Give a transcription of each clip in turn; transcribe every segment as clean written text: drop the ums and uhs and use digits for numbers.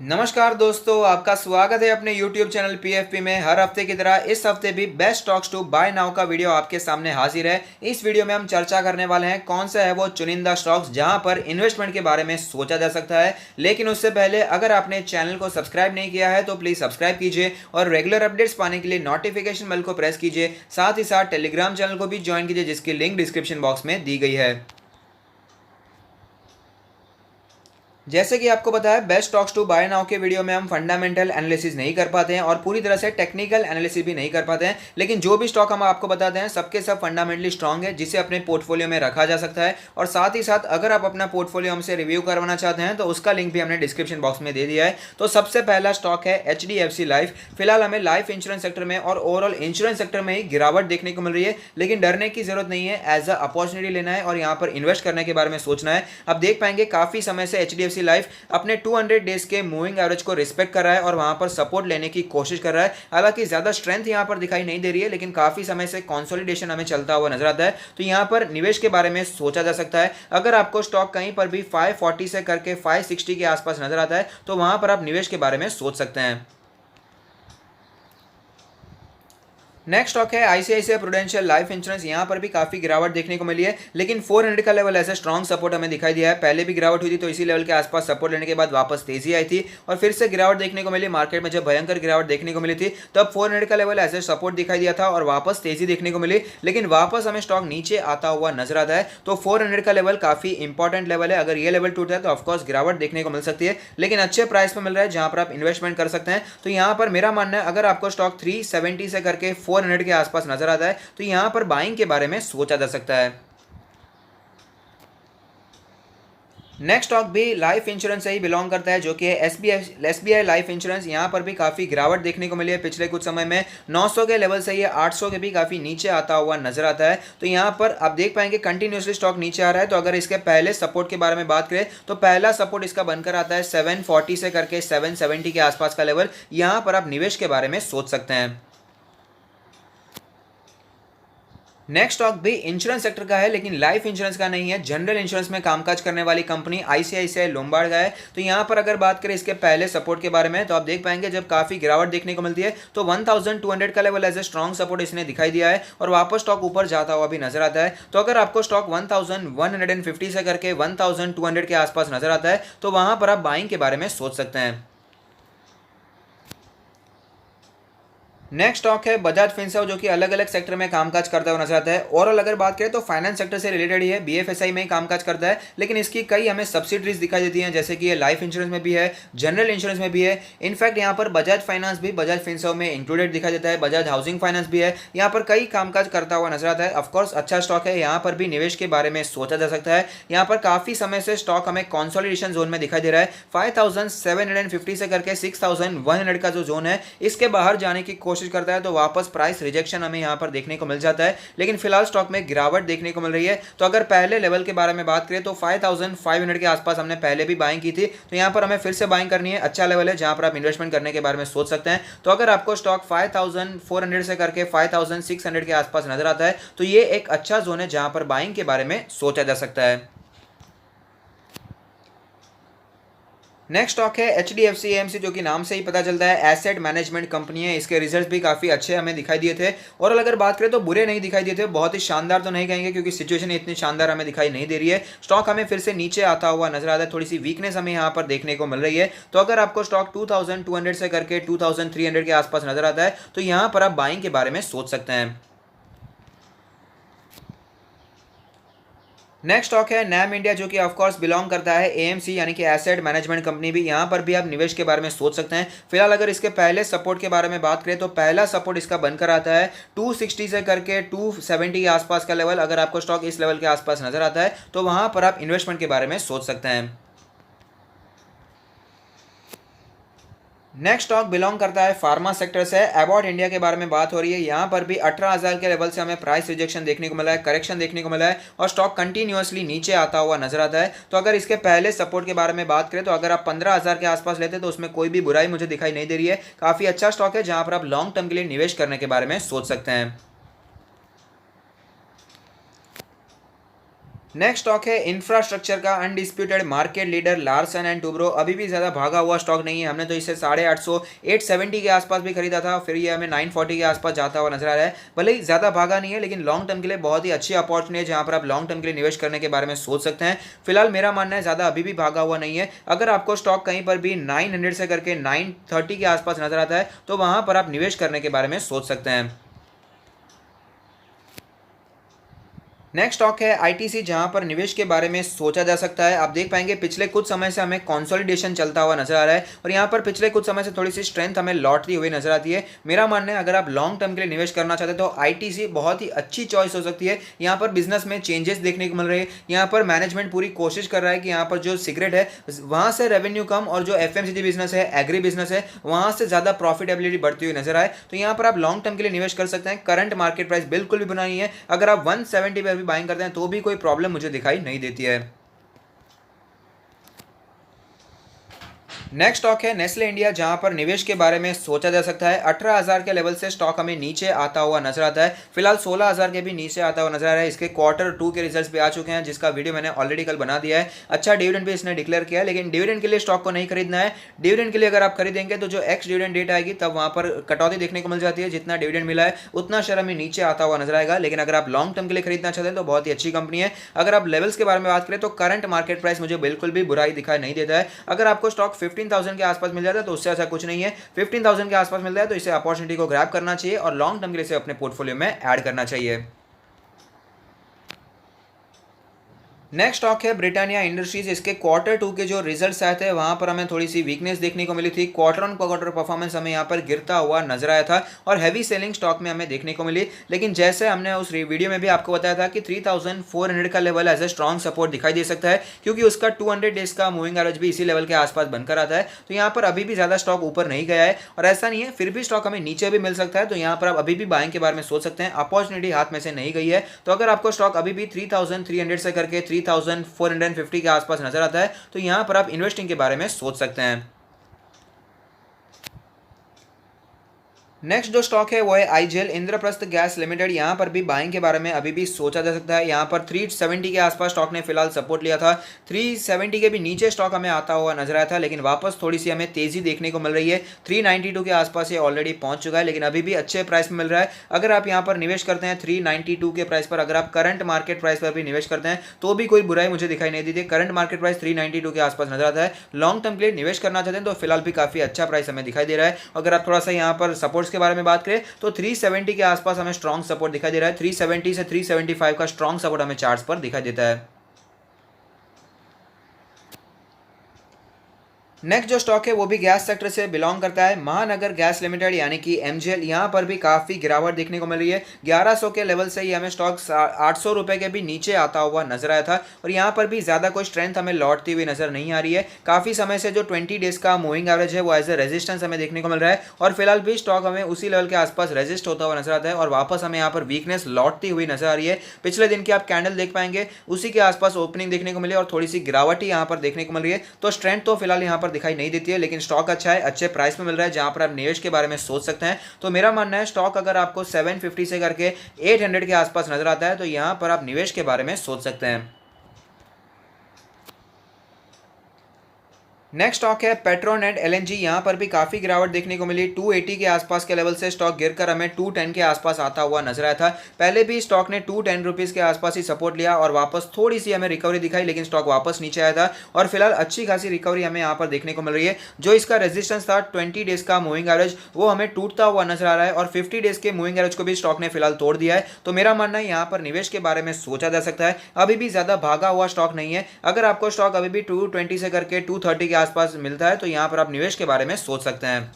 नमस्कार दोस्तों, आपका स्वागत है अपने YouTube चैनल PFP में। हर हफ्ते की तरह इस हफ्ते भी best stocks to buy now का वीडियो आपके सामने हाजिर है। इस वीडियो में हम चर्चा करने वाले हैं कौन सा है वो चुनिंदा स्टॉक्स जहां पर इन्वेस्टमेंट के बारे में सोचा जा सकता है। लेकिन उससे पहले अगर आपने चैनल को सब्सक्राइब नहीं किया है तो प्लीज़ सब्सक्राइब कीजिए और रेगुलर अपडेट्स पाने के लिए नोटिफिकेशन बेल को प्रेस कीजिए। साथ ही साथ टेलीग्राम चैनल को भी ज्वाइन कीजिए जिसकी लिंक डिस्क्रिप्शन बॉक्स में दी गई है। जैसे कि आपको पता है, best stocks to buy now के वीडियो में हम फंडामेंटल एनालिसिस नहीं कर पाते हैं और पूरी तरह से टेक्निकल एनालिसिस भी नहीं कर पाते हैं। लेकिन जो भी स्टॉक हम आपको बताते हैं सबके सब फंडामेंटली स्ट्रांग है जिसे अपने पोर्टफोलियो में रखा जा सकता है। और साथ ही साथ अगर आप अपना पोर्टफोलियो हमसे रिव्यू करवाना चाहते हैं तो उसका लिंक भी हमने डिस्क्रिप्शन बॉक्स में दे दिया है। तो सबसे पहला स्टॉक है HDFC लाइफ। फिलहाल हमें लाइफ इंश्योरेंस सेक्टर में और ओवरऑल इंश्योरेंस सेक्टर में ही गिरावट देखने को मिल रही है, लेकिन डरने की जरूरत नहीं है। एज अ अपॉर्चुनिटी लेना है और यहाँ पर इन्वेस्ट करने के बारे में सोचना है। अब देख पाएंगे काफी समय से HDFC लाइफ अपने 200 डेज के मूविंग एवरेज को रिस्पेक्ट कर रहा है और वहां पर सपोर्ट लेने की कोशिश कर रहा है। हालांकि ज्यादा स्ट्रेंथ यहां पर दिखाई नहीं दे रही है, लेकिन काफी समय से कंसोलिडेशन हमें चलता हुआ नजर आता है। तो यहां पर निवेश के बारे में सोचा जा सकता है। अगर आपको स्टॉक कहीं पर भी 540 से करके 560 के आसपास नजर आता है तो वहां पर आप निवेश के बारे में सोच सकते हैं। नेक्स्ट स्टॉक है ICICI प्रूडेंशियल लाइफ इंश्योरेंस। यहां पर भी काफी गिरावट देखने को मिली है, लेकिन 400 का लेवल ऐसे स्ट्रॉन्ग सपोर्ट हमें दिखाई दिया है। पहले भी गिरावट हुई थी तो इसी लेवल के आसपास सपोर्ट लेने के बाद वापस तेजी आई थी और फिर से गिरावट देखने को मिली। मार्केट में जब भयंकर गिरावट देखने को मिली थी तब 400 का लेवल ऐसे सपोर्ट दिखाई दिया था और वापस तेजी देखने को मिली, लेकिन वापस हमें स्टॉक नीचे आता हुआ नजर आता है। तो 400 का लेवल काफी इंपॉर्टेंट लेवल है। अगर ये लेवल टूटता है तो ऑफकोर्स गिरावट देखने को मिल सकती है, लेकिन अच्छे प्राइस पर मिल रहा है जहां पर आप इन्वेस्टमेंट कर सकते हैं। तो यहां पर मेरा मानना है अगर आपको स्टॉक 370 से करके 400 के आसपास नजर आता है तो यहां पर बाइंग के बारे में सोचा जा सकता है। नेक्स्ट स्टॉक भी लाइफ इंश्योरेंस से ही बिलोंग करता है, जो कि है SBI लाइफ इंश्योरेंस। यहां पर भी काफी गिरावट देखने को मिली है पिछले कुछ समय में। 900 के लेवल से ये 800 के भी काफी नीचे आता हुआ नजर आता है। तो यहां पर आप देख पाएंगे कंटिन्यूसली स्टॉक नीचे आ रहा है। तो अगर इसके पहले सपोर्ट के बारे में बात करें तो पहला सपोर्ट इसका बनकर आता है 740 से करके 770 के आसपास का लेवल। यहां पर आप निवेश के बारे में सोच सकते हैं। नेक्स्ट स्टॉक भी इंश्योरेंस सेक्टर का है, लेकिन लाइफ इंश्योरेंस का नहीं है। जनरल इंश्योरेंस में कामकाज करने वाली कंपनी ICICI लोम्बार्ड का है। तो यहां पर अगर बात करें इसके पहले सपोर्ट के बारे में तो आप देख पाएंगे जब काफी गिरावट देखने को मिलती है तो 1200 का level as a strong support इसने दिखाई दिया है और वापस स्टॉक ऊपर जाता हुआ भी नजर आता है। तो अगर आपको स्टॉक 1150 से करके 1200 के आसपास नजर आता है तो वहां पर आप बाइंग के बारे में सोच सकते हैं। नेक्स्ट स्टॉक है बजाज फिनसर्व, जो कि अलग अलग सेक्टर में कामकाज करता हुआ नजर आता है। ओवरऑल अगर बात करें तो फाइनेंस सेक्टर से रिलेटेड ही है, BFSI में ही कामकाज करता है, लेकिन इसकी कई हमें सब्सिडरीज दिखाई देती हैं, जैसे कि ये लाइफ इंश्योरेंस में भी है, जनरल इंश्योरेंस में भी है। इनफैक्ट यहाँ पर बजाज फाइनेंस भी बजाज फिनसर्व में इंक्लूडेड दिखाई देता है। बजाज हाउसिंग फाइनेंस भी है, यहाँ पर कई कामकाज करता हुआ नजर आता है। ऑफकोर्स अच्छा स्टॉक है, यहाँ पर भी निवेश के बारे में सोचा जा सकता है। यहाँ पर काफी समय से स्टॉक हमें कंसोलिडेशन जोन में दिखाई दे रहा है। 5750 से करके 6100 का जो जोन है इसके बाहर जाने की कोशिश करता है तो वापस प्राइस रिजेक्शन हमें यहां पर देखने को मिल जाता है। लेकिन फिलहाल स्टॉक में गिरावट देखने को मिल रही है। तो अगर पहले लेवल के बारे में बात करें तो 5500 के आसपास हमने पहले भी बाइंग की थी, तो यहां पर हमें फिर से बाइंग करनी है। अच्छा लेवल है जहां पर आप इन्वेस्टमेंट करने के बारे में सोच सकते हैं। तो अगर आपको स्टॉक 5400 से करके 5600 के आसपास नजर आता है तो ये एक अच्छा जोन है जहां पर बाइंग के बारे में सोचा जा सकता है। नेक्स्ट स्टॉक है HDFC AMC, जो कि नाम से ही पता चलता है एसेट मैनेजमेंट कंपनी है। इसके रिजल्ट्स भी काफी अच्छे हमें दिखाई दिए थे और अगर बात करें तो बुरे नहीं दिखाई दिए थे। बहुत ही शानदार तो नहीं कहेंगे क्योंकि सिचुएशन इतनी शानदार हमें दिखाई नहीं दे रही है। स्टॉक हमें फिर से नीचे आता हुआ नजर आता है, थोड़ी सी वीकनेस हमें यहाँ पर देखने को मिल रही है। तो अगर आपको स्टॉक 2200 से करके 2300 के आसपास नजर आता है तो यहाँ पर आप बाइंग के बारे में सोच सकते हैं। नेक्स्ट स्टॉक है नैम इंडिया, जो कि ऑफकोर्स बिलोंग करता है AMC यानी कि एसेट मैनेजमेंट कंपनी भी। यहाँ पर भी आप निवेश के बारे में सोच सकते हैं। फिलहाल अगर इसके पहले सपोर्ट के बारे में बात करें तो पहला सपोर्ट इसका बनकर आता है 260 से करके 270 के आसपास का लेवल। अगर आपको स्टॉक इस लेवल के आसपास नजर आता है तो वहां पर आप इन्वेस्टमेंट के बारे में सोच सकते हैं। नेक्स्ट स्टॉक बिलोंग करता है फार्मा सेक्टर से। एबॉट इंडिया के बारे में बात हो रही है। यहाँ पर भी 18,000 के लेवल से हमें प्राइस रिजेक्शन देखने को मिला है, करेक्शन देखने को मिला है और स्टॉक कंटिन्यूअसली नीचे आता हुआ नजर आता है। तो अगर इसके पहले सपोर्ट के बारे में बात करें तो अगर आप 15,000 के आसपास लेते तो उसमें कोई भी बुराई मुझे दिखाई नहीं दे रही है। काफी अच्छा स्टॉक है जहां पर आप लॉन्ग टर्म के लिए निवेश करने के बारे में सोच सकते हैं। नेक्स्ट स्टॉक है इंफ्रास्ट्रक्चर का undisputed market leader Larsen and Toubro. अभी भी ज़्यादा भागा हुआ स्टॉक नहीं है, हमने तो इसे 850 870 के आसपास भी खरीदा था, फिर ये हमें 940 के आसपास जाता हुआ नजर आ रहा है। भले ही ज़्यादा भागा नहीं है, लेकिन लॉन्ग टर्म के लिए बहुत ही अच्छी अपॉर्चुनिटी है जहाँ पर आप लॉन्ग टर्म के लिए निवेश करने के बारे में सोच सकते हैं। फिलहाल मेरा मानना है ज़्यादा अभी भी भागा हुआ नहीं है। अगर आपको स्टॉक कहीं पर भी 900 से करके 930 के आसपास नजर आता है तो वहाँ पर आप निवेश करने के बारे में सोच सकते हैं। नेक्स्ट स्टॉक है आईटीसी, जहां पर निवेश के बारे में सोचा जा सकता है। आप देख पाएंगे पिछले कुछ समय से हमें कंसोलिडेशन चलता हुआ नजर आ रहा है और यहां पर पिछले कुछ समय से थोड़ी सी स्ट्रेंथ हमें लौटती हुई नजर आती है। मेरा मानना है अगर आप लॉन्ग टर्म के लिए निवेश करना चाहते हैं तो आईटीसी बहुत ही अच्छी चॉइस हो सकती है। यहाँ पर बिजनेस में चेंजेस देखने को मिल रहे हैं, यहाँ पर मैनेजमेंट पूरी कोशिश कर रहा है कि यहाँ पर जो सिगरेट है वहां से रेवेन्यू कम और जो एफएमसीजी बिजनेस है, एग्री बिजनेस है, वहां से ज्यादा प्रॉफिटेबिलिटी बढ़ती हुई नजर आए, तो यहाँ पर आप लॉन्ग टर्म के लिए निवेश कर सकते हैं। करंट मार्केट प्राइस बिल्कुल भी बुरा नहीं है, अगर आप 170 पर भी बाइंग करते हैं तो भी कोई प्रॉब्लम मुझे दिखाई नहीं देती है। नेक्स्ट स्टॉक है नेस्ले इंडिया, जहां पर निवेश के बारे में सोचा जा सकता है। 18,000 के लेवल से स्टॉक हमें नीचे आता हुआ नजर आता है, फिलहाल 16,000 के भी नीचे आता हुआ नजर आ रहा है। इसके Q2 के रिजल्ट्स भी आ चुके हैं, जिसका वीडियो मैंने ऑलरेडी कल बना दिया है। अच्छा डिविडेंड भी इसने डिक्लेयर किया है, लेकिन डिविडेंड के लिए स्टॉक को नहीं खरीदना है। डिविडेंड के लिए अगर आप खरीदेंगे तो जो एक्स डिविडेंड डेट आएगी तब वहां पर कटौती देखने को मिल जाती है। जितना डिविडेंड मिला है उतना शेयर हमें नीचे आता हुआ नजर आएगा, लेकिन अगर आप लॉन्ग टर्म के लिए खरीदना चाहते हैं तो बहुत ही अच्छी कंपनी है। अगर आप लेवल्स के बारे में बात करें तो करंट मार्केट प्राइस मुझे बिल्कुल भी बुराई दिखाई नहीं देता है। अगर आपको स्टॉक 15,000 के आसपास मिल जाता है तो उससे ऐसा कुछ नहीं है। 15,000 के आसपास मिल जाए तो इसे अपॉर्चुनिटी को ग्रैब करना चाहिए और लॉन्ग टर्म के लिए इसे अपने पोर्टफोलियो में ऐड करना चाहिए। नेक्स्ट स्टॉक है ब्रिटानिया इंडस्ट्रीज। इसके Q2 के जो रिजल्ट्स आए थे वहां पर हमें थोड़ी सी वीकनेस देखने को मिली थी। क्वार्टर परफॉर्मेंस हमें यहां पर गिरता हुआ नजर आया था और हैवी सेलिंग स्टॉक में हमें देखने को मिली, लेकिन जैसे हमने उस वीडियो में भी आपको बताया था कि 3,400 का level as a strong support दिखाई दे सकता है, क्योंकि उसका 200 डेज का मूविंग एवरेज भी इसी लेवल के आसपास बनकर आता है। तो यहाँ पर अभी भी ज्यादा स्टॉक ऊपर नहीं गया है और ऐसा नहीं है, फिर भी स्टॉक हमें नीचे भी मिल सकता है। तो यहाँ पर आप अभी भी बाइंग के बारे में सोच सकते हैं। अपॉर्चुनिटी हाथ में से नहीं गई है, तो अगर आपको स्टॉक अभी भी 3,300 से करके 3,450 के आसपास नजर आता है तो यहां पर आप इन्वेस्टिंग के बारे में सोच सकते हैं। नेक्स्ट जो स्टॉक है वो है आईजेल इंद्रप्रस्थ गैस लिमिटेड। यहां पर भी बाइंग के बारे में अभी भी सोचा जा सकता है। यहां पर 370 के आसपास स्टॉक ने फिलहाल सपोर्ट लिया था। 370 के भी नीचे स्टॉक हमें आता हुआ नजर आया था, लेकिन वापस थोड़ी सी हमें तेजी देखने को मिल रही है। 392 के आसपास ये ऑलरेडी पहुंच चुका है, लेकिन अभी भी अच्छे प्राइस में मिल रहा है। अगर आप यहां पर निवेश करते हैं 392 के प्राइस पर, अगर आप करंट मार्केट प्राइस पर भी निवेश करते हैं तो भी कोई बुराई मुझे दिखाई नहीं देती। करंट मार्केट प्राइस 392 के आसपास नजर आता है। लॉन्ग टर्म के लिए निवेश करना चाहते हैं तो फिलहाल भी काफी अच्छा प्राइस हमें दिखाई दे रहा है। अगर आप थोड़ा सा यहाँ पर सपोर्ट्स के बारे में बात करें तो 370 के आसपास हमें स्ट्रॉन्ग सपोर्ट दिखाई दे रहा है। 370 से 375 का स्ट्रॉन्ग सपोर्ट हमें चार्ट्स पर दिखाई देता है। नेक्स्ट जो स्टॉक है वो भी गैस सेक्टर से बिलोंग करता है, महानगर गैस लिमिटेड यानी कि एमजीएल। यहाँ पर भी काफ़ी गिरावट देखने को मिल रही है। 1100 के लेवल से ही हमें स्टॉक 800 रुपये के भी नीचे आता हुआ नजर आया था और यहाँ पर भी ज़्यादा कोई स्ट्रेंथ हमें लौटती हुई नजर नहीं आ रही है। काफ़ी समय से जो 20 डेज का मूविंग एवरेज है वो एज ए रेजिस्टेंस हमें देखने को मिल रहा है और फिलहाल भी स्टॉक हमें उसी लेवल के आसपास रेजिस्ट होता हुआ नजर आता है और वापस हमें यहाँ पर वीकनेस लौटती हुई नजर आ रही है। पिछले दिन की आप कैंडल देख पाएंगे, उसी के आसपास ओपनिंग देखने को मिली और थोड़ी सी गिरावट ही यहाँ पर देखने को मिल रही है। तो स्ट्रेंथ तो फिलहाल यहाँ पर दिखाई नहीं देती है, लेकिन स्टॉक अच्छा है, अच्छे प्राइस में मिल रहा है जहां पर आप निवेश के बारे में सोच सकते हैं। तो मेरा मानना है स्टॉक अगर आपको 750 से करके 800 के आसपास नजर आता है तो यहां पर आप निवेश के बारे में सोच सकते हैं। नेक्स्ट स्टॉक है पेट्रोनेट एलएनजी। यहां पर भी काफी गिरावट देखने को मिली। 280 के आसपास के लेवल से स्टॉक गिरकर हमें 210 के आसपास आता हुआ नजर आया था। पहले भी स्टॉक ने 210 रुपीज के आसपास ही सपोर्ट लिया और वापस थोड़ी सी हमें रिकवरी दिखाई, लेकिन स्टॉक वापस नीचे आया था और फिलहाल अच्छी खासी रिकवरी हमें यहाँ पर देखने को मिल रही है। जो इसका रेजिस्टेंस था 20 डेज का मूविंग एवरेज वो हमें टूटता हुआ नजर आ रहा है और 50 डेज के मूविंग एवरेज को भी स्टॉक ने फिलहाल तोड़ दिया है। तो मेरा मानना है यहाँ पर निवेश के बारे में सोचा जा सकता है। अभी भी ज्यादा भागा हुआ स्टॉक नहीं है। अगर आपको स्टॉक अभी भी 220 से करके 230 के आसपास मिलता है तो यहां पर आप निवेश के बारे में सोच सकते हैं।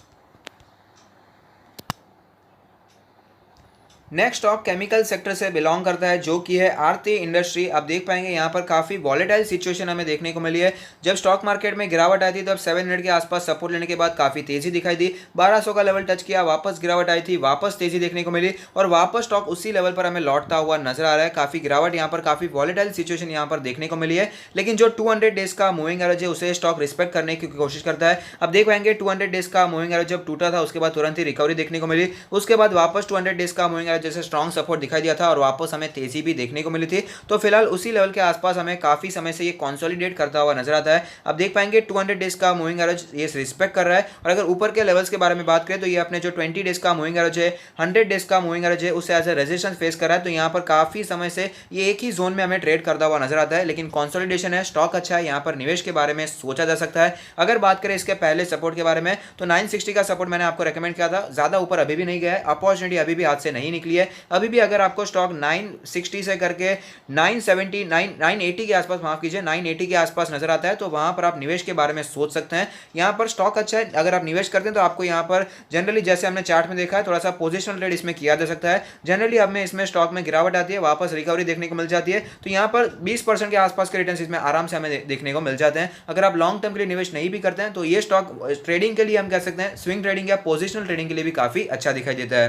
नेक्स्ट स्टॉक केमिकल सेक्टर से बिलोंग करता है जो कि है आरती इंडस्ट्री। आप देख पाएंगे यहाँ पर काफ़ी वॉलेटाइल सिचुएशन हमें देखने को मिली है। जब स्टॉक मार्केट में गिरावट आई थी तब 700 के आसपास सपोर्ट लेने के बाद काफ़ी तेजी दिखाई दी, 1200 का लेवल टच किया, वापस गिरावट आई थी, वापस तेजी देखने को मिली और वापस स्टॉक उसी लेवल पर हमें लौटता हुआ नजर आ रहा है। काफ़ी गिरावट यहाँ पर, काफ़ी वॉलेटाइल सिचुएशन यहाँ पर देखने को मिली है, लेकिन जो 200 डेज का मूविंग एवरेज है उसे स्टॉक रिस्पेक्ट करने की कोशिश करता है। अब देख पाएंगे 200 डेज का मूविंग एवरेज जब टूटा था उसके बाद तुरंत ही रिकवरी देखने को मिली, उसके बाद वापस 200 डेज का मूविंग जैसे स्ट्रॉन्ग सपोर्ट दिखाई दिया था और वापस हमें तेजी भी देखने को मिली थी। तो फिलहाल उसी लेवल के आसपास हमें काफ़ी समय से ये कंसोलिडेट करता हुआ नजर आता है। अब देख पाएंगे 200 डेज का मूविंग एवरेज ये रिस्पेक्ट कर रहा है, और अगर ऊपर के लेवल्स के बारे में बात करें तो ये अपने जो 20 डेज का मूविंग एवरेज है, 100 डेज का मूविंग एवरेज है, उससे एज ए रेजिस्टेंस फेस कर रहा है। तो यहाँ पर काफ़ी समय से ये एक ही जोन में हमें ट्रेड करता हुआ नजर आता है, लेकिन कंसोलिडेशन है, स्टॉक अच्छा है, यहाँ पर निवेश के बारे में सोचा जा सकता है। अगर बात करें इसके पहले सपोर्ट के बारे में तो 960 का सपोर्ट मैंने आपको रेकमेंड किया था, ज़्यादा ऊपर अभी भी नहीं गया है, अपॉर्चुनिटी अभी भी हाथ से नहीं निकली है। अभी भी अगर आपको स्टॉक 960 से करके 970 980 के आसपास, माफ कीजिए 980 के आसपास नजर आता है, तो वहां पर आप निवेश के बारे में सोच सकते हैं। यहाँ पर स्टॉक अच्छा है, अगर आप निवेश करते हैं तो आपको यहाँ पर जनरली जैसे हमने चार्ट में देखा है थोड़ा सा पोजिशनल ट्रेड इसमें किया जा सकता है। जनरली अब में इसमें स्टॉक में गिरावट आती है, वापस रिकवरी देखने को मिल जाती है, तो यहाँ पर 20% के आसपास के रिटर्न इसमें आराम से हमें देखने को मिल जाते हैं। अगर आप लॉन्ग टर्म के लिए निवेश नहीं भी करते हैं तो ये स्टॉक ट्रेडिंग के लिए हम कह सकते हैं, स्विंग ट्रेडिंग या पोजिशनल ट्रेडिंग के लिए भी काफी अच्छा दिखाई देता है।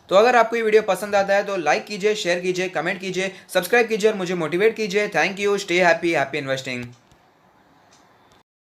तो अगर आपको ये वीडियो पसंद आता है तो लाइक कीजिए, शेयर कीजिए, कमेंट कीजिए, सब्सक्राइब कीजिए और मुझे मोटिवेट कीजिए। Thank you, stay happy, happy investing.